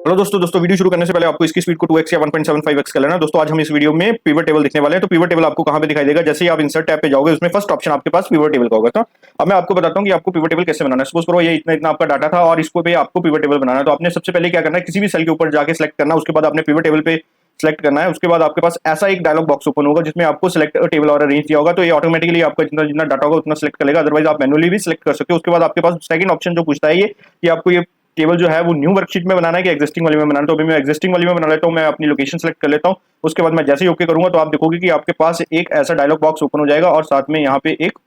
Hello दोस्तों video शुरू करने से पहले आपको इसकी स्पीड को 2x या 1.75x कर लेना है। दोस्तों आज हम इस वीडियो में पिवट टेबल देखने वाले हैं। तो पिवट टेबल आपको कहां पे दिखाई देगा? जैसे ही आप इंसर्ट टैब पे जाओगे उसमें फर्स्ट ऑप्शन आपके पास पिवट टेबल का होगा। तो अब मैं आपको बताता हूं कि आपको पिवट टेबल कैसे बनाना है। सपोज करो ये इतना इतना आपका डाटा था और इसको पे आपको पिवट टेबल बनाना है। तो आपने सबसे पहले क्या करना है, किसी भी सेल के ऊपर जाके सिलेक्ट करना है, उसके बाद आपने पिवट टेबल पे सिलेक्ट करना है। उसके बाद आपके पास ऐसा एक डायलॉग बॉक्स ओपन होगा जिसमें आपको सिलेक्ट टेबल और अरेंज दिया होगा। तो ये ऑटोमेटिकली आपका जितना जितना डाटा होगा उतना सिलेक्ट करेगा, अदरवाइज आप मैनुअली भी सिलेक्ट कर सकते हो। उसके बाद आपके पास सेकंड ऑप्शन जो पूछता है ये कि आपको ये टेबल जो है वो न्यू वर्कशीट में बनाना है कि एग्जिस्टिंग वाली में बनाना है। तो अभी मैं एग्जिस्टिंग वाली में बना लेता हूँ। मैं अपनी लोकेशन सेलेक्ट कर लेता हूँ। उसके बाद मैं जैसे ही ओके करूंगा तो आप देखोगे कि आपके पास एक ऐसा डायलॉग बॉक्स ओपन हो जाएगा और साथ में यहाँ पे एक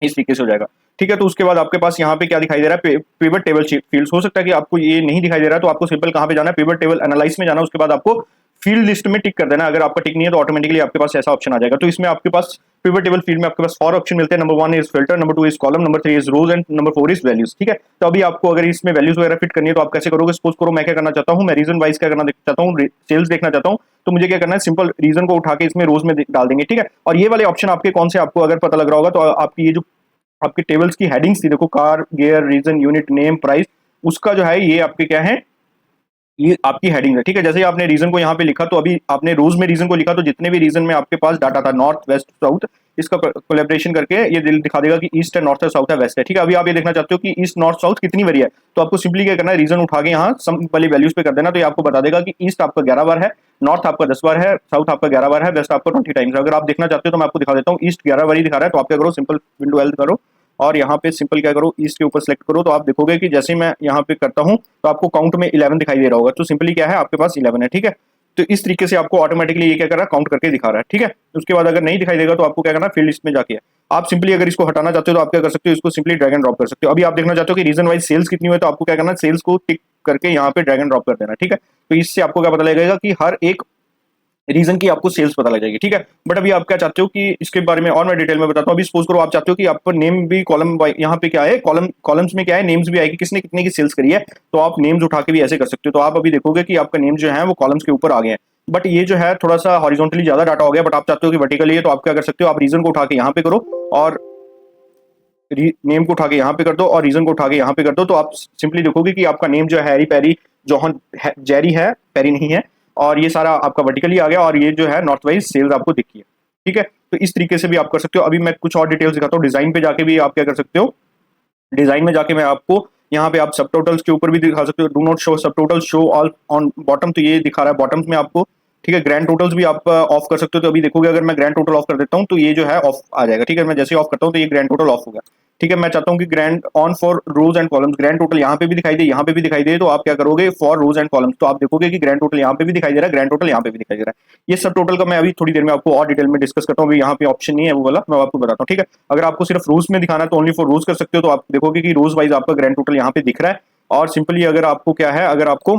इस तरीके से हो जाएगा। ठीक है, तो उसके बाद आपके पास यहाँ पे क्या दिखाई दे रहा है, पिवट टेबल फील्ड्स। हो सकता है कि आपको ये नहीं दिखाई दे रहा है, तो आपको सिंपल कहाँ पे जाना है, पिवट टेबल एनालाइज में जाना है। उसके बाद आपको फील्ड लिस्ट में टिक कर देना। अगर आपका टिक नहीं है तो ऑटोमेटिकली आपके पास ऐसा ऑप्शन आ जाएगा। तो इसमें आपके पास पिवट टेबल फील्ड में आपके पास 4 ऑप्शन मिलते हैं। Number 1 is filter, number 2 is column, number 3 is rows and number 4 is values. ठीक है, तो अभी आपको अगर इसमें वैल्यूज वगैरह फिट करनी है तो आप कैसे करोगे? सपोज करो मैं क्या करना चाहता हूँ, मैं रीजन वाइज क्या करना चाहता हूँ, सेल्स देखना चाहता हूँ। तो मुझे क्या करना है, सिंपल रीजन को उठा के इसमें रोज में डाल देंगे। ठीक है, और ये वाले ऑप्शन आपके कौन से आपको अगर पता लग रहा होगा तो आपकी ये जो आपके टेबल्स की हेडिंग्स थी, देखो car, gear, region, unit, name, price, उसका जो है ये आपके क्या है, ये आपकी हेडिंग है। ठीक है, जैसे ही आपने रीजन को यहाँ पे लिखा तो अभी आपने रोज में रीजन को लिखा तो जितने भी रीजन में आपके पास डाटा था, नॉर्थ, वेस्ट, साउथ, इसका कोलैबोरेशन करके ये दिखा देगा कि ईस्ट है, नॉर्थ है, साउथ है, वेस्ट है। ठीक है, अभी आप ये देखना चाहते हो कि ईस्ट, नॉर्थ, साउथ कितनी बारी है, तो आपको सिंपली क्या करना है, रीजन उठा के यहाँ सम वाली वैल्यूज पे कर देना। तो ये आपको बता देगा कि ईस्ट आपका 11 बार है, नॉर्थ आपका 10 बार है, साउथ आपका 11 बार है, वेस्ट आपका 20 टाइम्स है। अगर आप देखना चाहते हो तो मैं आपको दिखा देता हूँ। ईस्ट 11 बार ही दिखा रहा है, तो आप क्या करो, सिंपल विंडो एल करो और यहाँ पे सिंपल क्या करो, ईस्ट के ऊपर सेलेक्ट करो। तो आप देखोगे कि जैसे मैं यहाँ पे करता हूँ तो आपको काउंट में 11 दिखाई दे रहा होगा। तो सिंपली क्या है, आपके पास 11 है। ठीक है, तो इस तरीके से आपको ऑटोमेटिकली ये क्या कर रहा है, काउंट करके दिखा रहा है। ठीक है, उसके बाद अगर नहीं दिखाई देगा तो आपको क्या करना है, फील्ड लिस्ट में जाके आप सिंपली अगर इसको हटाना चाहते हो तो आप क्या कर सकते हो, इसको सिंपली ड्रैग एंड ड्रॉप कर सकते हो। अभी आप देखना चाहते हो कि रीजन वाइज सेल्स कितनी हुई, तो आपको क्या करना है, सेल्स को टिक करके यहाँ पे ड्रैग एंड ड्रॉप कर देना। ठीक है, तो इससे आपको क्या पता लगेगा कि हर एक रीजन की आपको सेल्स पता लग जाएगी। ठीक है, बट अभी आप क्या चाहते हो कि इसके बारे में और मैं डिटेल में बताता हूँ। अभी सपोज करो आप चाहते हो कि आपको नेम भी कॉलम, यहाँ पे क्या है, कॉलम्स में क्या है, नेम्स भी आएगी, किसने कितने की सेल्स करी है, तो आप नेम्स उठा के भी ऐसे कर सकते हो। तो आप अभी देखोगे कि आपका नेम जो है वो कॉलम्स के ऊपर आ गए हैं, बट ये जो है थोड़ा सा हॉरिजॉन्टली ज्यादा डाटा हो गया। बट आप चाहते हो कि वर्टिकली है, तो आप क्या कर सकते हो, आप रीजन को उठा के यहाँ पे करो और नेम को उठा के यहाँ पे कर दो और रीजन को उठा के यहाँ पे कर दो। तो आप सिंपली देखोगे कि आपका नेम जो है हैरी पैरी जॉन जेरी है, पैरी नहीं है, और ये सारा आपका वर्टिकली आ गया और ये जो है नॉर्थ वाइज सेल्स आपको दिखी है। ठीक है, तो इस तरीके से भी आप कर सकते हो। अभी मैं कुछ और डिटेल्स दिखाता हूँ। डिजाइन पे जाके भी आप क्या कर सकते हो, डिजाइन में जाके मैं आपको यहाँ पे आप सब टोटल्स के ऊपर भी दिखा सकते हो। डू नॉट शो सब total, show all on bottom, तो ये दिखा रहा है बॉटम्स में आपको। ठीक है, ग्रैंड टोटल्स भी आप ऑफ कर सकते हो। तो अभी देखोगे अगर मैं ग्रैंड टोटल ऑफ कर देता हूँ तो ये जो है ऑफ आ जाएगा। ठीक है, मैं जैसे ही ऑफ करता हूँ तो ये ग्रैंड टोटल ऑफ होगा। ठीक है, मैं चाहता हूँ कि grand on for rows and columns, grand total यहाँ पे भी दिखाई दे, यहाँ पे भी दिखाई दे। तो आप क्या करोगे, फॉर रोज एंड कॉलम्स, तो आप देखोगे कि ग्रैंड टोटल यहाँ पे भी दिखाई दे रहा है, ग्रैंड टोटल यहाँ पे भी दिखाई दे रहा है। ये सब टोटल का मैं अभी थोड़ी देर में आपको और डिटेल में डिस्कस करता हूँ। अभी यहाँ पे ऑप्शन नहीं है वो वाला, मैं आपको बताता हूँ। ठीक है, अगर आपको सिर्फ रोज में दिखाना है तो ओनली फॉर रोज कर सकते हो। तो आप देखोगे कि रोज वाइज आपका ग्रैंड टोटल यहाँ पे दिख रहा है। और सिंपली अगर आपको क्या है, अगर आपको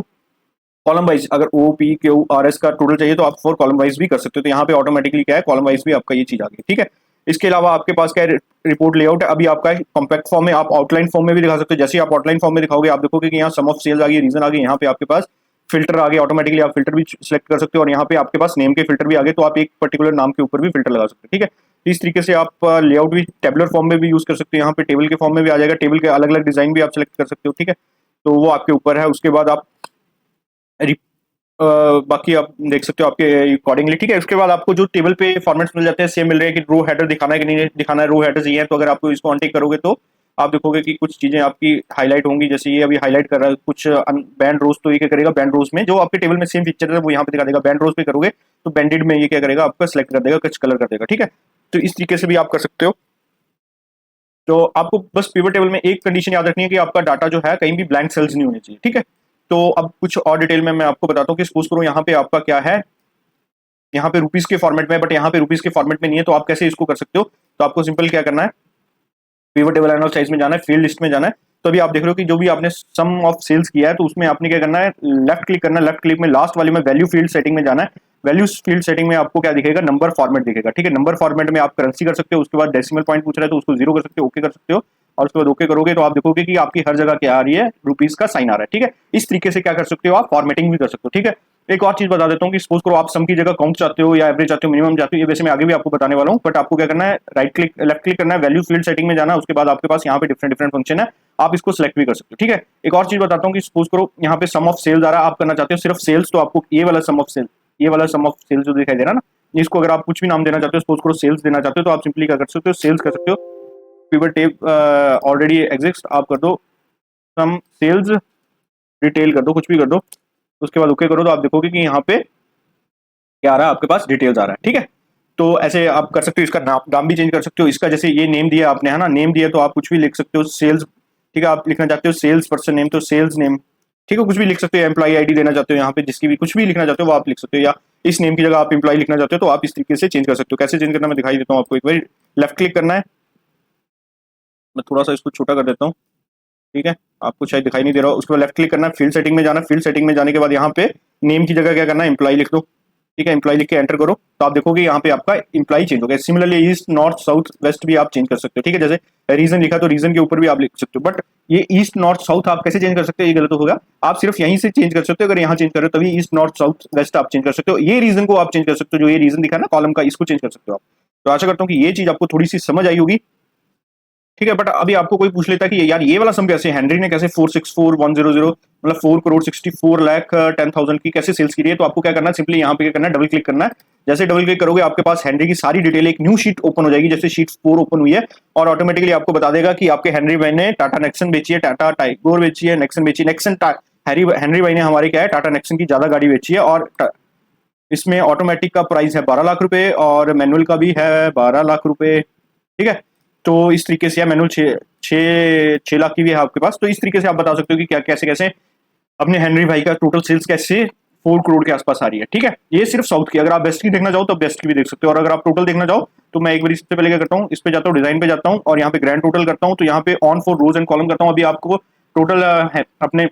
कॉलम वाइज अगर O P Q R S का टोटल चाहिए तो आप फॉर कॉलम वाइज भी कर सकते हो। तो यहाँ पे ऑटोमेटिकली क्या है, कॉलम वाइज भी आपका ये चीज आ गई। ठीक है, इसके अलावा आपके पास क्या है, रिपोर्ट लेआउट है। अभी आपका कॉम्पैक्ट फॉर्म में, आप आउटलाइन फॉर्म में भी दिखा सकते हो। जैसे आप आउटलाइन फॉर्म में दिखाओगे आप देखोगे कि यहाँ सम ऑफ सेल्स आ गई, रीजन आ गई, यहाँ पे आपके पास फिल्टर आ गए, ऑटोमेटिकली आप फिल्टर भी सिलेक्ट कर सकते हो। और यहाँ पे आपके पास नेम के फिल्टर भी आ गए, तो आप एक पर्टिकुलर नाम के ऊपर भी फिल्टर लगा सकते हो। ठीक है, इस तरीके से आप लेआउट भी टेबलर फॉर्म में भी यूज कर सकते हो। यहाँ पे टेबल के फॉर्म में भी आ जाएगा, टेबल के अलग अलग डिजाइन भी आप सिलेक्ट कर सकते हो। ठीक है, तो वो आपके ऊपर है। उसके बाद आप बाकी आप देख सकते हो आपके अकॉर्डिंगली। ठीक है, उसके बाद आपको जो टेबल पे फॉर्मेट्स मिल जाते हैं सेम मिल रहे हैं कि रो हेडर दिखाना है कि नहीं दिखाना है, रो हेडर्स ये है। तो अगर आपको इसको अनटिक करोगे तो आप देखोगे कि कुछ चीजें आपकी हाईलाइट होंगी। जैसे ये अभी हाईलाइट कर रहा है कुछ बैंड रोज, तो ये क्या करेगा, बैंड रोज में जो आपके टेबल में सेम फीचर है वो यहाँ पे दिखा देगा। बैंड रोज पे करोगे तो बैंडेड में ये क्या करेगा, आपका सिलेक्ट कर देगा, कुछ कलर कर देगा। ठीक है, तो इस तरीके से भी आप कर सकते हो। तो आपको बस पिवट टेबल में एक कंडीशन याद रखनी है कि आपका डाटा जो है कहीं भी ब्लैंक सेल्स नहीं होने चाहिए। ठीक है, तो अब कुछ और डिटेल में मैं आपको बताता हूँ कि सपोज करो यहाँ पे आपका क्या है, यहाँ पे रुपीस के फॉर्मेट में, बट यहाँ पे रुपीस के फॉर्मेट में नहीं है। तो आप कैसे इसको कर सकते हो, तो आपको सिंपल क्या करना है, पिवट टेबल एनालिसिस साइज में जाना है, फील्ड लिस्ट में जाना है। तो अभी आप देख रहे हो कि जो भी आपने सम ऑफ सेल्स किया है तो उसमें आपने क्या करना है, लेफ्ट क्लिक करना है। लेफ्ट क्लिक में लास्ट वाली में वैल्यू फील्ड सेटिंग में जाना है। वैल्यू फील्ड सेटिंग में आपको क्या दिखेगा, नंबर फॉर्मेट दिखेगा। ठीक है, नंबर फॉर्मेट में आप करेंसी कर सकते हो। उसके बाद डेसिमल पॉइंट पूछ रहा है तो उसको 0 कर सकते हो, ओके कर सकते हो। और उसके बाद ओके करोगे तो आप देखोगे कि आपकी हर जगह क्या आ रही है, रुपीस का साइन आ रहा है। ठीक है, इस तरीके से क्या कर सकते हो, आप फॉर्मेटिंग भी कर सकते हो। ठीक है, एक और चीज बता देता हूँ कि सपोज करो आप सम की जगह काउंट चाहते हो या एवरेज चाहते हो, मिनिमम चाहते हो, ये वैसे मैं आगे भी आपको बताने वाला हूँ, बट आपको क्या करना है, राइट क्लिक लेफ्ट क्लिक करना है, वैल्यू फील्ड सेटिंग में जाना है, उसके बाद आपके पास यहाँ पे डिफरेंट डिफरेंट फंक्शन है, आप इसको सिलेक्ट भी कर सकते हो। ठीक है, एक और चीज बताता हूँ कि सपोज करो यहाँ पे सम ऑफ सेल्स आ रहा है, आप करना चाहते हो सिर्फ सेल्स, तो आपको ये वाला सम ऑफ सेल, ये वाला सम ऑफ सेल्स जो दिखाई दे रहा है ना, इसको अगर आप कुछ भी नाम देना चाहते हो, सपोज करो सेल्स देना चाहते हो, तो आप सिंपली क्या कर सकते हो, सेल्स कर सकते हो, पिवट टेब ऑलरेडी एग्जिस्ट, आप कर दो सम सेल्स डिटेल कर दो, कुछ भी कर दो, उसके बाद ओके करो, तो आप देखोगे कि यहाँ पे क्या आ रहा है, आपके पास डिटेल्स आ रहा है। ठीक है, तो ऐसे आप कर सकते हो, इसका नाम भी चेंज कर सकते हो, इसका जैसे ये नेम दिया आपने, है ना, नेम दिया तो आप कुछ भी लिख सकते हो, सेल्स, ठीक है, आप लिखना चाहते हो सेल्स पर्सन नेम, तो सेल्स नेम, ठीक है, कुछ भी लिख सकते हो, एम्प्लॉई आईडी देना चाहते हो यहाँ पे, जिसकी भी कुछ भी लिखना चाहते हो वो आप लिख सकते हो, या इस नेम की जगह आप एम्प्लॉई लिखना चाहते हो तो आप इस तरीके से चेंज कर सकते हो। कैसे चेंज करना मैं दिखाई देता हूँ आपको, एक बार लेफ्ट क्लिक करना है, मैं थोड़ा सा इसको छोटा कर देता हूँ, ठीक है, आपको शायद दिखाई नहीं दे रहा हो, उसके बाद लेफ्ट क्लिक करना है, फील्ड सेटिंग में जाना, फील्ड सेटिंग में जाने के बाद यहाँ पे नेम की जगह क्या करना है, एम्प्लॉई लिख दो, ठीक है, एम्प्लॉई लिख के एंटर करो, तो आप देखोगे यहाँ पे आपका एम्प्लॉई चेंज हो गया। Similarly east north south west भी आप चेंज कर सकते हो, ठीक है, जैसे रीजन लिखा तो रीजन के ऊपर भी आप लिख सकते हो, बट ये ईस्ट नॉर्थ साउथ आप कैसे चेंज कर सकते हो, ये गलत होगा, आप सिर्फ यहीं से चेंज कर सकते हो, अगर यहाँ चेंज करो तभी ईस्ट नॉर्थ साउथ वेस्ट आप चेंज कर सकते हो, ये रीजन को आप चेंज कर सकते हो, जो ये रीजन दिखा ना कॉलम का, इसको चेंज कर सकते हो आप। तो आशा करता हूँ कि ये चीज आपको थोड़ी सी समझ आई होगी, ठीक है, बट अभी आपको कोई पूछ लेता है कि यार ये वाला सम कैसे, हेनरी ने कैसे 464100 मतलब 4,64,10,000 की कैसे सेल्स की है, तो आपको क्या करना है, सिंपली यहाँ पे क्या करना है, डबल क्लिक करना है, जैसे डबल क्लिक करोगे आपके पास हेनरी की सारी डिटेल एक न्यू शीट ओपन हो जाएगी, जैसे शीट 4 ओपन हुई है, और ऑटोमेटिकली आपको बता देगा कि आपके हेनरी भाई ने टाटा नेक्सन बेची है, टाटा टाइगोर बेची है, नेक्सन बेची है, नेक्सन हेनरी भाई ने हमारे क्या है, टाटा नेक्सन की ज्यादा गाड़ी बेची है, और इसमें ऑटोमेटिक का प्राइस है 12 लाख रुपए और मैनुअल का भी है 12 लाख रुपए, ठीक है, तो इस तरीके से मैनुअल 6 लाख की भी है आपके पास, तो इस तरीके से आप बता सकते हो कि क्या कैसे कैसे अपने हेनरी भाई का टोटल सेल्स कैसे 4 करोड़ के आसपास आ रही है। ठीक है, ये सिर्फ साउथ की, अगर आप वेस्ट की देखना चाहो तो बेस्ट की भी देख सकते हो, और अगर आप टोटल देखना चाहो तो मैं एक बार इससे पहले क्या करता हूँ, इस पे जाता हूँ, डिजाइन पे जाता हूँ और यहाँ पे ग्रैंड टोटल करता हूँ, तो यहाँ पे on for rows and column करता हूँ, अभी आपको टोटल अपने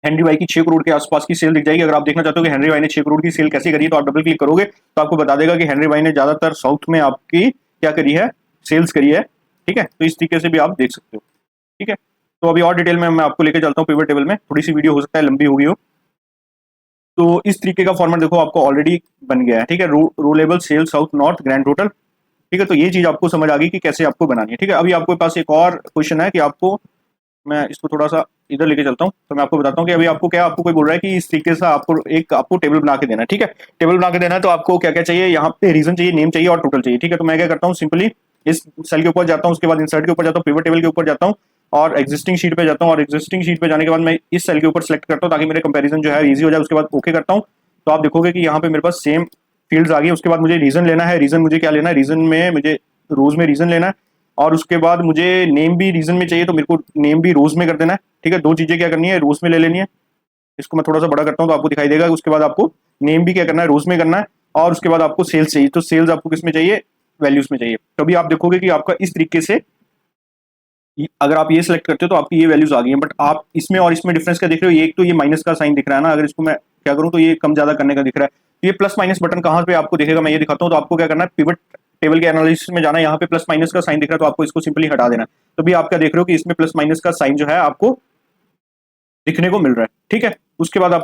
हेनरी भाई की 6 करोड़ के आसपास की सेल दिख जाएगी। अगर आप देखना चाहते हो कि हेनरी भाई ने 6 करोड़ की सेल कैसे करी है, तो आप डबल क्लिक करोगे तो आपको बता देगा कि हेनरी भाई ने ज्यादातर साउथ में आपकी क्या करी है, सेल्स करी है। ठीक है, तो इस तरीके से भी आप देख सकते हो। ठीक है, तो अभी और डिटेल में मैं आपको लेके चलता हूँ पिवट टेबल में, थोड़ी सी वीडियो हो सकता है लंबी होगी हो, तो इस तरीके का फॉर्मेट देखो आपको ऑलरेडी बन गया है। ठीक है, row label cell south north grand total. ठीक है, तो ये चीज आपको समझ आ गई कि कैसे आपको बनानी है। ठीक है, अभी आपके पास एक और क्वेश्चन है कि आपको, मैं इसको थोड़ा सा इधर लेके चलता हूँ, तो मैं आपको बताता हूँ कि अभी आपको क्या, आपको कोई बोल रहा है कि इस तरीके से आपको टेबल बना के देना है। ठीक है, टेबल बना के देना है तो आपको क्या क्या चाहिए, यहाँ पे रीजन चाहिए, नेम चाहिए और टोटल चाहिए। ठीक है, तो मैं क्या करता हूँ, सिंपली इस सेल के ऊपर जाता हूँ, उसके बाद इंसर्ट के ऊपर जाता हूँ, पिवट टेबल के ऊपर जाता हूँ और एग्जिस्टिंग शीट पे जाता हूँ, और एग्जिस्टिंग शीट पे जाने के बाद मैं इस सेल के ऊपर सेलेक्ट करता हूँ ताकि मेरे कंपेरिजन जो है ईजी हो जाए। उसके बाद ओके करता हूँ, तो आप देखोगे कि यहाँ पे मेरे पास सेम फील्ड्स आ गई। उसके बाद मुझे रीजन लेना है, रीजन मुझे क्या लेना है, रीजन में मुझे रोज में रीजन लेना है, और उसके बाद मुझे नेम भी रीजन में चाहिए, तो मेरे को नेम भी रोज में कर देना है। ठीक है, दो चीजें क्या करनी है, रोज में ले लेनी है। इसको मैं थोड़ा सा बड़ा करता हूँ तो आपको दिखाई देगा। उसके बाद आपको नेम भी क्या करना है, रोज में करना है, और उसके बाद आपको सेल्स चाहिए, तो सेल्स आपको किस में चाहिए, वैल्यूज में चाहिए। तो अभी आप देखोगे कि आपका इस तरीके से अगर आप ये सिलेक्ट करते हो तो आपकी ये वैल्यूज आ गई हैं, बट आप इसमें और इसमें डिफरेंस क्या देख रहे हो, ये एक तो ये माइनस का साइन दिख रहा है ना, अगर इसको मैं क्या करूं तो ये कम ज्यादा करने का दिख रहा है। ये प्लस माइनस बटन कहां पे आपको दिखेगा, मैं ये दिखाता हूं। तो आपको क्या करना है, पिवट टेबल के एनालिसिस में जाना है, यहाँ पे प्लस माइनस का साइन दिख रहा है तो आपको इसको सिंपली हटा देना है। तो भी आप क्या देख रहे हो कि इसमें प्लस माइनस का साइन जो है आपको दिखने को मिल रहा है। ठीक है, उसके बाद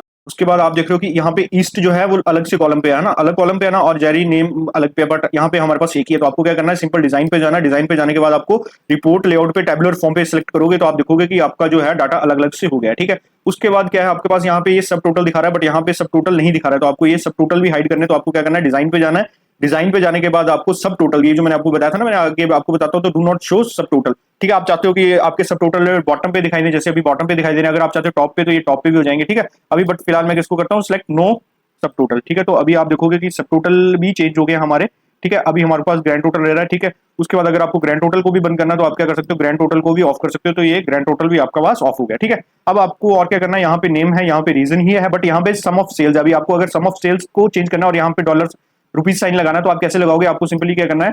आप देख रहे हो कि यहाँ पे ईस्ट जो है वो अलग से कॉलम पे है ना, अलग कॉलम पे है ना, और जेरी नेम अलग पे, बट यहाँ पे हमारे पास एक ही है। तो आपको क्या करना है, सिंपल डिजाइन पे जाना है, डिजाइन पे जाने के बाद आपको रिपोर्ट लेआउट पे टेबुलर फॉर्म पे सिलेक्ट करोगे तो आप देखोगे कि आपका जो है डाटा अलग अलग से हो गया है। ठीक है, उसके बाद क्या है, आपके पास यहाँ पे ये सब टोटल दिखा रहा है, बट यहाँ पे सब टोटल नहीं दिखा रहा है, तो आपको ये सब टोटल भी हाइड करने, तो आपको क्या करना है, डिजाइन पे जाना है, डिजाइन पे जाने के बाद आपको सब टोटल, ये जो मैंने आपको बताया था ना, मैंने आगे आपको बताता हूँ, तो डू नॉट शो सब टोटल। ठीक है, आप चाहते हो कि आपके सब टोटल बॉटम पे दिखाई दे, जैसे अभी बॉटम पे दिखाई दे रहे हैं, अगर आप चाहते हो टॉप पे तो ये टॉप पे भी हो जाएंगे। ठीक है, अभी बट फिलहाल मैं किसको करता हूँ, सिलेक्ट नो सब टोटल। ठीक है, तो अभी आप देखोगे कि सब टोटल भी चेंज हो गए हमारे। ठीक है, अभी हमारे पास ग्रैंड टोटल रह रहा है। ठीक है, उसके बाद अगर आपको ग्रैंड टोटल को भी बंद करना है तो आप क्या कर सकते हो, ग्रैंड टोटल को भी ऑफ कर सकते हो, तो ये ग्रैंड टोटल भी आपका पास ऑफ हो गया। ठीक है, अब आपको और क्या करना है, यहाँ पे नेम है, यहाँ पे रीजन ही है, बट यहाँ पे सम ऑफ सेल्स, अभी आपको अगर सम ऑफ सेल्स को चेंज करना है और यहाँ पे डॉलर रुपीज साइन लगाना है तो आप कैसे लगाओगे, आपको सिंपली क्या करना है,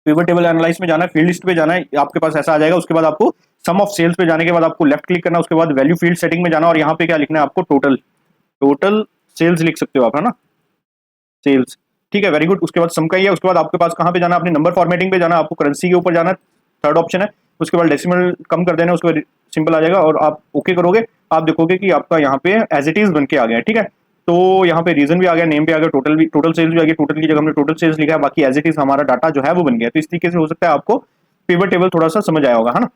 पिवट टेबल एनालाइज में जाना है, फील्ड लिस्ट पे जाना है, आपके पास ऐसा आ जाएगा। उसके बाद आपको सम ऑफ सेल्स पे जाने के बाद आपको लेफ्ट क्लिक करना है, उसके बाद वैल्यू फील्ड सेटिंग में जाना और यहाँ पे क्या लिखना है आपको, टोटल, टोटल सेल्स लिख सकते हो आप, है ना, सेल्स। ठीक है, वेरी गुड। उसके बाद सम का ही है। उसके बाद आपके पास कहाँ पे जाना है, अपने नंबर फॉर्मेटिंग पे जाना है, आपको करेंसी के ऊपर जाना है, थर्ड ऑप्शन है। उसके बाद डेसिमल कम कर देना है, उसके बाद सिंपल आ जाएगा और आप ओके करोगे, आप देखोगे कि आपका यहाँ पे एज इट इज बन के आ गया है। ठीक है, तो यहाँ पे रीजन भी आ गया, नेम भी आ गया, टोटल सेल्स भी आ गया, टोटल की जगह हमने टोटल सेल्स लिखा है, बाकी एज इट इज हमारा डाटा जो है वो बन गया। तो इस तरीके से हो सकता है आपको पिवट टेबल थोड़ा सा समझ आया होगा, है ना।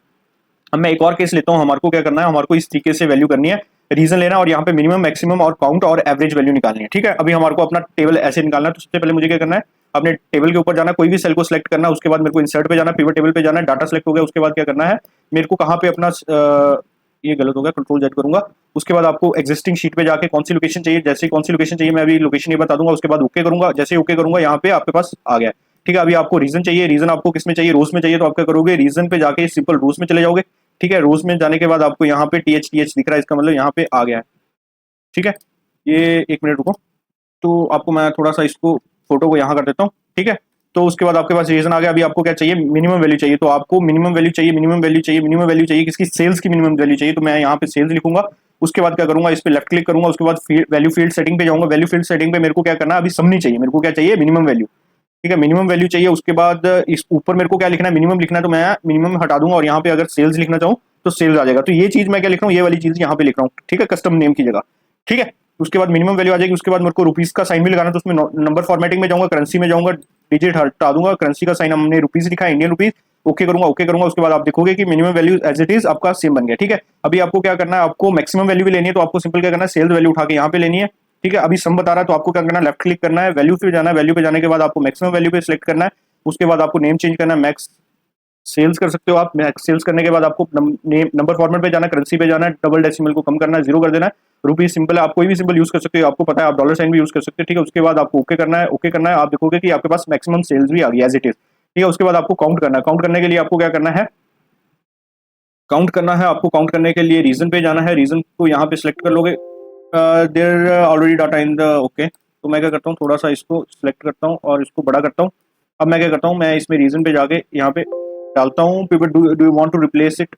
अब मैं एक और केस लेता हूँ, हमारे को क्या करना है, हमारे को इस तरीके से वैल्यू करनी है, रीजन लेना और यहाँ पे मिनिमम मैक्सिमम और काउंट और एवरेज वैल्यू निकालनी है। ठीक है, अभी हमारे को अपना टेबल ऐसे निकालना है। तो सबसे पहले मुझे क्या करना है, अपने टेबल के ऊपर जाना, कोई भी सेल को सिलेक्ट करना, उसके बाद मेरे को इंसर्ट पे जाना, पिवट टेबल पे जाना है, डाटा सेलेक्ट हो गया, उसके बाद क्या करना है मेरे को कहाँ पे अपना ये गलत हो गया, कंट्रोल जेड करूंगा। उसके बाद आपको एग्जिस्टिंग शीट पे जाके कौन सी लोकेशन चाहिए, जैसे कौन सी लोकेशन चाहिए मैं अभी लोकेशन ये बता दूंगा, उसके बाद ओके करूंगा। जैसे ओके करूंगा यहाँ पे आपके पास आ गया। ठीक है, अभी आपको रीजन चाहिए, रीजन आपको किस में चाहिए, रोज में चाहिए, तो आप क्या करोगे, रीजन पे जाके सिंपल रोज में चले जाओगे। ठीक है, रोज में जाने के बाद आपको यहाँ पे टीएच दिख रहा है, इसका मतलब यहाँ पे आ गया है। ठीक है, ये एक मिनट रुको, तो आपको मैं थोड़ा सा इसको फोटो को यहाँ कर देता हूँ। ठीक है, तो उसके बाद आपके पास रीजन आ गया। अभी आपको क्या चाहिए, मिनिमम वैल्यू चाहिए, तो आपको मिनिमम वैल्यू चाहिए, मिनिमम वैल्यू चाहिए, मिनिमम वैल्यू चाहिए, किसकी, सेल्स की मिनिमम वैल्यू चाहिए। तो मैं यहाँ पे सेल्स लिखूंगा, उसके बाद क्या करूंगा, इस पे लेफ्ट क्लिक करूंगा, उसके बाद वैल्यू फील्ड सेटिंग पे जाऊंगा। वैल्यू फील्ड सेटिंग पे मेरे को क्या करना है, अभी सम नहीं चाहिए, मेरे को क्या चाहिए, मिनिमम वैल्यू। ठीक है, मिनिमम वैल्यू चाहिए। उसके बाद इस ऊपर मेरे को क्या लिखना है, मिनिमम लिखना है, तो मैं मिनिमम हटा दूंगा और यहाँ पे अगर सेल्स लिखना चाहूँ तो सेल्स आ जाएगा। तो ये चीज मैं क्या लिख रहा हूँ, ये वाली चीज यहाँ पे लिख रहा हूँ। ठीक है, कस्टम नेम की जगह। ठीक है, उसके बाद मिनिमम वैल्यू आ जाएगी। उसके बाद मेरे को रुपीज का साइन भी लगाना, तो उसमें नंबर फॉर्मेटिंग में जाऊंगा, करेंसी में जाऊंगा, डिजिट हटा दूंगा, करेंसी का साइन हमने रुपीज लिखा है, इंडियन रुपीज। ओके करूंगा, ओके करूंगा, उसके बाद आप देखोगे कि minimum value as it is आपका सेम बन गया। ठीक है, अभी आपको क्या करना है, आपको मैक्सिमम वैल्यू भी लेनी है, तो आपको सिंपल क्या करना है, सेल्स वैल्यू उठा के यहाँ पे लेनी है। ठीक है, अभी सम बता रहा है, तो आपको क्या करना है, लेफ्ट क्लिक करना है, वैल्यू पे जाना है, वैल्यू पे जाने के बाद आपको मैक्सिमम वैल्यू पे सिलेक्ट करना है। उसके बाद आपको नेम चेंज करना है, मैक्स सेल्स कर सकते हो आप। मैक्स सेल्स करने के बाद आपको नंबर फॉर्मेट पे जाना है, करेंसी पे जाना है, डबल डेसिमल को कम करना है, जीरो कर देना है। रुपीज सिंपल है, आप कोई भी सिंबल यूज कर सकते हो, आपको पता है, आप डॉलर साइन भी यूज कर सकते हो। ठीक है, उसके बाद आपको ओके करना है, ओके करना है, आप देखोगे कि आपके पास मैक्सिमम सेल्स भी आ गई एज इट इज। ठीक है, उसके बाद आपको काउंट करना है, काउंट करने के लिए आपको क्या करना है, काउंट करना है आपको, काउंट करने के लिए रीजन पे जाना है, रीजन को यहाँ पे सिलेक्ट कर लोगे। There already data in the okay, तो मैं क्या करता हूँ, थोड़ा सा इसको सिलेक्ट करता हूँ और इसको बड़ा करता हूँ। अब मैं क्या करता हूँ, मैं इसमें रीजन पे जाके यहाँ पे डालता हूँ, people do you want to replace it.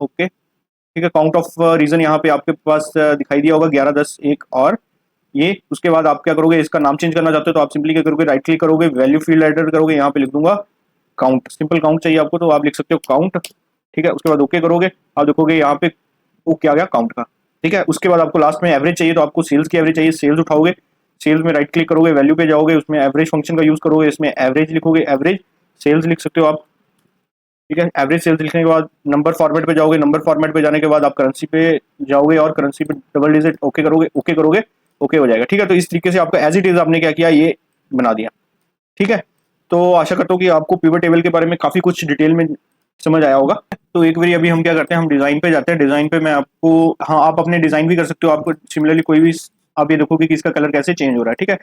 Okay, ठीक है, काउंट ऑफ रीजन यहाँ पे आपके पास दिखाई दिया होगा 11 10 1 और ये। उसके बाद आप क्या करोगे, इसका नाम चेंज करना चाहते हो तो आप सिंपली क्या करोगे, राइट क्लिक करोगे, वैल्यू फील्ड एडिटर करोगे, यहाँ पे लिख दूंगा काउंट, सिंपल काउंट चाहिए आपको तो आप लिख सकते हो काउंट। ठीक है, उसके बाद ओके करोगे, आप देखोगे यहाँ पे ओके आ गया काउंट का। ठीक है, उसके बाद आपको लास्ट में एवरेज चाहिए, तो आपको सेल्स की एवरेज चाहिए, सेल्स उठाओगे, सेल्स में राइट क्लिक करोगे, वैल्यू पे जाओगे, उसमें एवरेज फंक्शन का यूज करोगे, इसमें एवरेज लिखोगे, एवरेज सेल्स लिख सकते हो आप। ठीक है, एवरेज सेल्स लिखने के बाद नंबर फॉर्मेट पे जाओगे, नंबर फॉर्मेट पे जाने के बाद आप करेंसी पे जाओगे और करेंसी पे डबल डिजिट ओके करोगे, ओके करोगे, ओके हो जाएगा। ठीक है, तो इस तरीके से आपका एज इट इज आपने क्या किया, ये बना दिया। ठीक है, तो आशा करता हूँ कि आपको पिवट टेबल के बारे में काफी कुछ डिटेल में समझ आया होगा। तो एक बारी अभी हम क्या करते हैं, हम डिजाइन पे जाते हैं। डिजाइन पे मैं आपको, हाँ आप अपने डिजाइन भी कर सकते हो, आपको सिमिलरली कोई भी, आप ये देखोगे कि इसका कलर कैसे चेंज हो रहा है। ठीक है,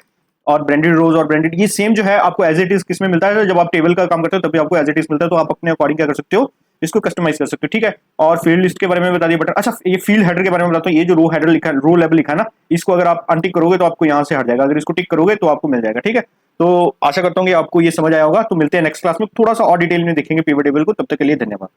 और ब्रांडेड रोज और ब्रांडेड ये सेम जो है आपको एज इट इज किस में मिलता है, जब आप टेबल का काम करते हो तभी आपको एज इट इज मिलता है, तो आप अपने अकॉर्डिंग क्या कर सकते हो, इसको कस्टमाइज कर सकते हो। ठीक है, और फील्ड लिस्ट के बारे में बता दिया बटन। अच्छा, ये फील्ड हेडर के बारे में बताता हूँ, ये जो रो हेडर लिखा है, रो लेवल लिखा है ना, इसको अगर आप अनटिक करोगे तो आपको यहाँ से हट जाएगा, अगर इसको टिक करोगे तो आपको मिल जाएगा। ठीक है, तो आशा करता हूँ कि आपको ये समझ आया होगा। तो मिलते हैं नेक्स्ट क्लास में, थोड़ा सा और डिटेल में देखेंगे पिवट टेबल को। तब तक के लिए धन्यवाद।